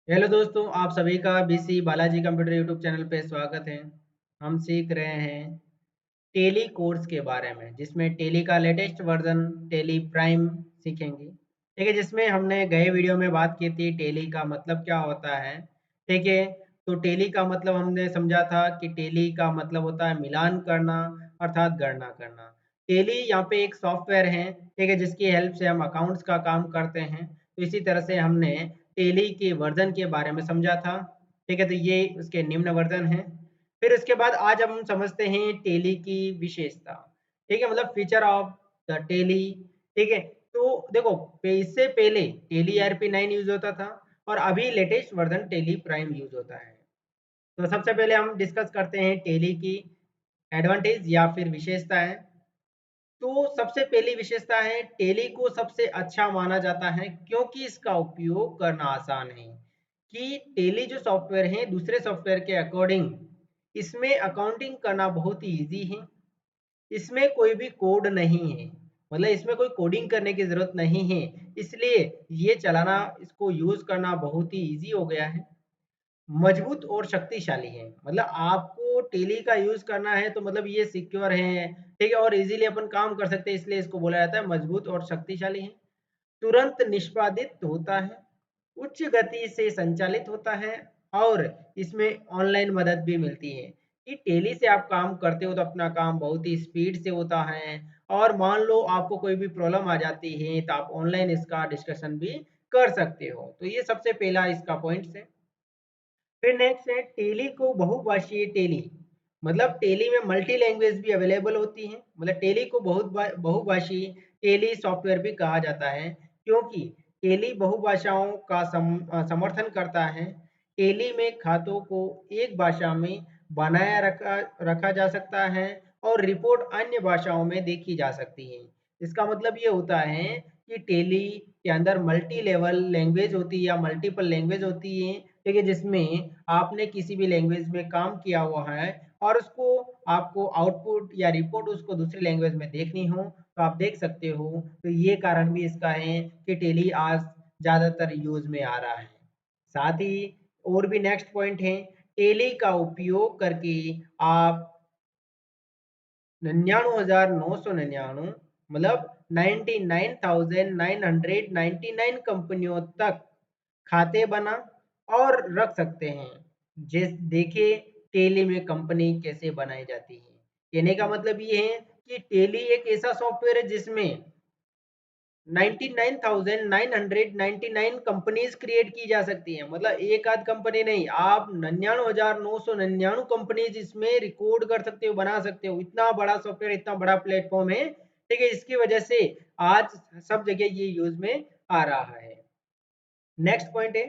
Hello दोस्तों, आप सभी का BC Balaji computer YouTube channel पे स्वागत है। हम सीख रहे हैं टेली कोर्स के बारे में, जिसमें टेली का लेटेस्ट वर्जन टेली प्राइम सीखेंगे। ठीक है, जिसमें हमने गए वीडियो में बात की थी टेली का मतलब क्या होता है। ठीक है, तो टेली का मतलब हमने समझा था कि टेली का मतलब होता है मिलान करना, अर्थात गणना करना। टेली यहाँ पे एक सॉफ्टवेयर है, ठीक है, जिसकी हेल्प से हम अकाउंट्स का काम करते हैं। तो इसी तरह से हमने टेली के वर्जन के बारे में समझा था। ठीक है, तो ये उसके निम्न वर्जन है। फिर उसके बाद आज हम समझते हैं टेली की विशेषता। ठीक है, मतलब फीचर ऑफ द टेली। ठीक है, तो देखो, इससे पहले टेली ईआरपी 9 यूज होता था और अभी latest version Tally Prime use होता है। तो सबसे पहले हम डिस्कस करते हैं टेली की एडवांटेज या फिर विशेषताएं। तो सबसे पहली विशेषता है, टेली को सबसे अच्छा माना जाता है क्योंकि इसका उपयोग करना आसान है। कि टेली जो सॉफ्टवेयर है दूसरे सॉफ्टवेयर के अकॉर्डिंग इसमें अकाउंटिंग करना बहुत ही ईजी है। इसमें कोई भी कोड नहीं है, मतलब इसमें कोई कोडिंग करने की जरूरत नहीं है। इसलिए ये चलाना, इसको यूज करना बहुत ही ईजी हो गया है। मजबूत और शक्तिशाली है, मतलब आपको टेली का यूज करना है तो मतलब ये सिक्योर है। ठीक है, और इजीली अपन काम कर सकते हैं, इसलिए इसको बोला जाता है मजबूत और शक्तिशाली है। तुरंत निष्पादित होता है, उच्च गति से संचालित होता है और इसमें ऑनलाइन मदद भी मिलती है। कि टेली से आप काम करते हो तो अपना काम बहुत ही स्पीड से होता है। और मान लो आपको कोई भी प्रॉब्लम आ जाती है तो आप ऑनलाइन इसका डिस्कशन भी कर सकते हो। तो ये सबसे पहला इसका पॉइंट है। फिर नेक्स्ट है टेली को बहुभाषीय टेली, मतलब टेली में मल्टी लैंग्वेज भी अवेलेबल होती है। मतलब टेली को बहुत बहुभाषीय टेली सॉफ्टवेयर भी कहा जाता है क्योंकि टेली बहुभाषाओं का समर्थन करता है। टेली में खातों को एक भाषा में बनाया रखा रखा जा सकता है और रिपोर्ट अन्य भाषाओं में देखी जा सकती है। इसका मतलब ये होता है कि टेली के अंदर मल्टी लेवल लैंग्वेज होती है या मल्टीपल लैंग्वेज होती है। ठीक है, जिसमें आपने किसी भी लैंग्वेज में काम किया हुआ है और उसको आपको आउटपुट या रिपोर्ट उसको दूसरी लैंग्वेज में देखनी हो तो आप देख सकते हो। तो ये कारण भी इसका है कि टेली आज ज़्यादातर यूज में आ रहा है। साथ ही और भी नेक्स्ट पॉइंट है, टेली का उपयोग करके आप 99,999, मतलब 99,999 कंपनियों तक खाते बना और रख सकते हैं। जिस देखिए टेली में कंपनी कैसे बनाई जाती है। कहने का मतलब ये है कि टेली एक ऐसा सॉफ्टवेयर है जिसमें 99,999 कंपनीज क्रिएट की जा सकती हैं। मतलब एक आध कंपनी नहीं, आप 99,999 कंपनीज इसमें रिकॉर्ड कर सकते हो, बना सकते हो। इतना बड़ा सॉफ्टवेयर, इतना बड़ा प्लेटफॉर्म है। ठीक है, इसकी वजह से आज सब जगह ये यूज में आ रहा है। नेक्स्ट पॉइंट है,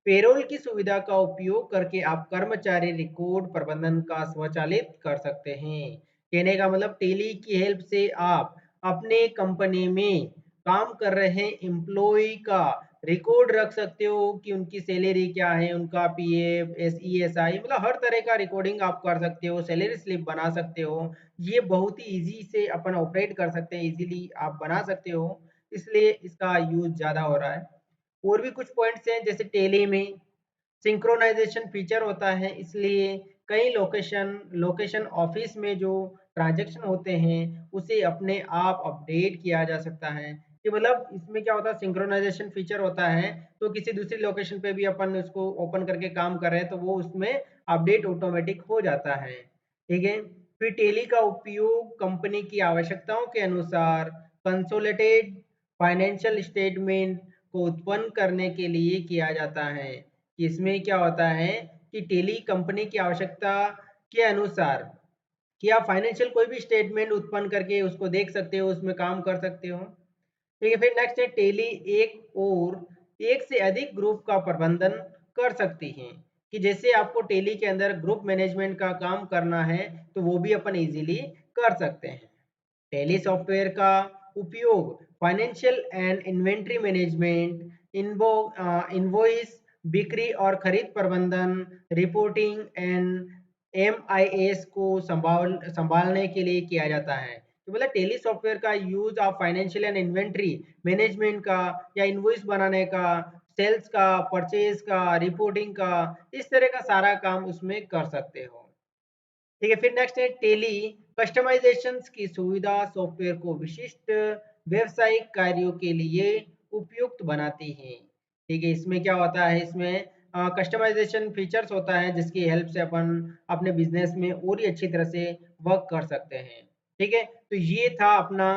पेरोल की सुविधा का उपयोग करके आप कर्मचारी रिकॉर्ड प्रबंधन का स्वचालित कर सकते हैं। कहने का मतलब टेली की हेल्प से आप अपने कंपनी में काम कर रहे एम्प्लॉय का रिकॉर्ड रख सकते हो कि उनकी सैलरी क्या है, उनका पीएफ, ईएसआई, मतलब हर तरह का रिकॉर्डिंग आप कर सकते हो, सैलरी स्लिप बना सकते हो। ये बहुत ही इजी से अपन ऑपरेट कर सकते हैं, इजीली आप बना सकते हो। इसलिए इसका यूज ज़्यादा हो रहा है। और भी कुछ पॉइंट्स हैं, जैसे टेली में सिंक्रोनाइजेशन फीचर होता है, इसलिए कई लोकेशन लोकेशन ऑफिस में जो ट्रांजैक्शन होते हैं उसे अपने आप अपडेट किया जा सकता है। कि मतलब इसमें क्या होता है, सिंक्रोनाइजेशन फीचर होता है तो किसी दूसरी लोकेशन पे भी अपन उसको ओपन करके काम कर रहे हैं तो वो उसमें अपडेट ऑटोमेटिक हो जाता है। ठीक है, फिर टेली का उपयोग कंपनी की आवश्यकताओं के अनुसार कंसोलिडेटेड फाइनेंशियल स्टेटमेंट को उत्पन्न करने के लिए किया जाता है। कि इसमें क्या होता है कि टेली कंपनी की आवश्यकता के अनुसार कि आप फाइनेंशियल कोई भी स्टेटमेंट उत्पन्न करके उसको देख सकते हो, उसमें काम कर सकते हो। ठीक है, फिर नेक्स्ट है टेली एक से अधिक ग्रुप का प्रबंधन कर सकती है। कि जैसे आपको टेली के अंदर ग्रुप मैनेजमेंट का काम करना है तो वो भी अपन इजीली कर सकते हैं। टेली सॉफ्टवेयर का उपयोग financial and inventory management, invoice, बिक्री और खरीद प्रबंधन, रिपोर्टिंग एंड एमआईएस को संभालने के लिए किया जाता है। तो मतलब टेली सॉफ्टवेयर का यूज आप फाइनेंशियल एंड इन्वेंट्री मैनेजमेंट का या इनवॉइस बनाने का, सेल्स का, परचेज का, रिपोर्टिंग का, इस तरह का सारा काम उसमें कर सकते हो। ठीक है, फिर नेक्स्ट है टेली कस्टमाइजेशंस की सुविधा सॉफ्टवेयर को विशिष्ट व्यावसायिक कार्यों के लिए उपयुक्त बनाती है। ठीक है, इसमें क्या होता है, इसमें कस्टमाइजेशन फीचर्स होता है जिसकी हेल्प से अपन अपने बिजनेस में और ही अच्छी तरह से वर्क कर सकते हैं। ठीक है, तो ये था अपना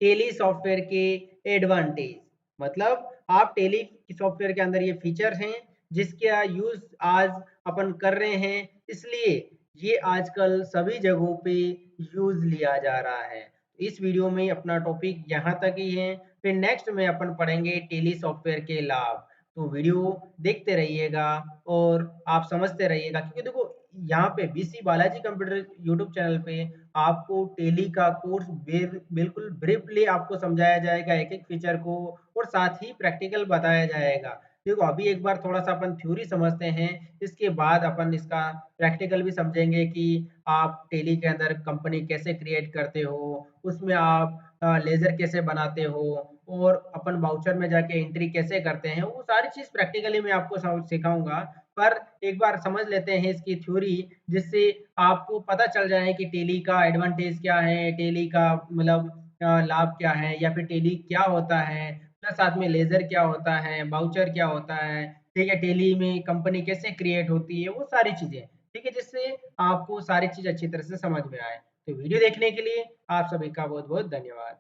टेली सॉफ्टवेयर के एडवांटेज। मतलब आप टेली सॉफ्टवेयर के अंदर ये फीचर हैं जिसका यूज आज अपन कर रहे हैं, इसलिए ये आजकल सभी जगहों पे यूज लिया जा रहा है। इस वीडियो में अपना टॉपिक यहाँ तक ही है, फिर नेक्स्ट में अपन पढ़ेंगे टेली सॉफ्टवेयर के लाभ। तो वीडियो देखते रहिएगा और आप समझते रहिएगा, क्योंकि देखो यहाँ पे BC Balaji computer YouTube channel पे आपको टेली का कोर्स बिल्कुल ब्रीफली आपको समझाया जाएगा एक एक फीचर को, और साथ ही प्रैक्टिकल बताया जाएगा। देखो अभी एक बार थोड़ा सा अपन थ्योरी समझते हैं, इसके बाद अपन इसका प्रैक्टिकल भी समझेंगे कि आप टेली के अंदर कंपनी कैसे क्रिएट करते हो, उसमें आप लेजर कैसे बनाते हो, और अपन वाउचर में जाके एंट्री कैसे करते हैं, वो सारी चीज प्रैक्टिकली मैं आपको सिखाऊंगा। पर एक बार समझ लेते हैं इसकी थ्योरी, जिससे आपको पता चल जाए कि टेली का एडवांटेज क्या है, टेली का मतलब लाभ क्या है, या फिर टेली क्या होता है, प्लस साथ में लेजर क्या होता है, बाउचर क्या होता है, ठीक है, टेली में कंपनी कैसे क्रिएट होती है, वो सारी चीजें। ठीक है, जिससे आपको सारी चीज अच्छी तरह से समझ में आए। तो वीडियो देखने के लिए आप सभी का बहुत बहुत धन्यवाद।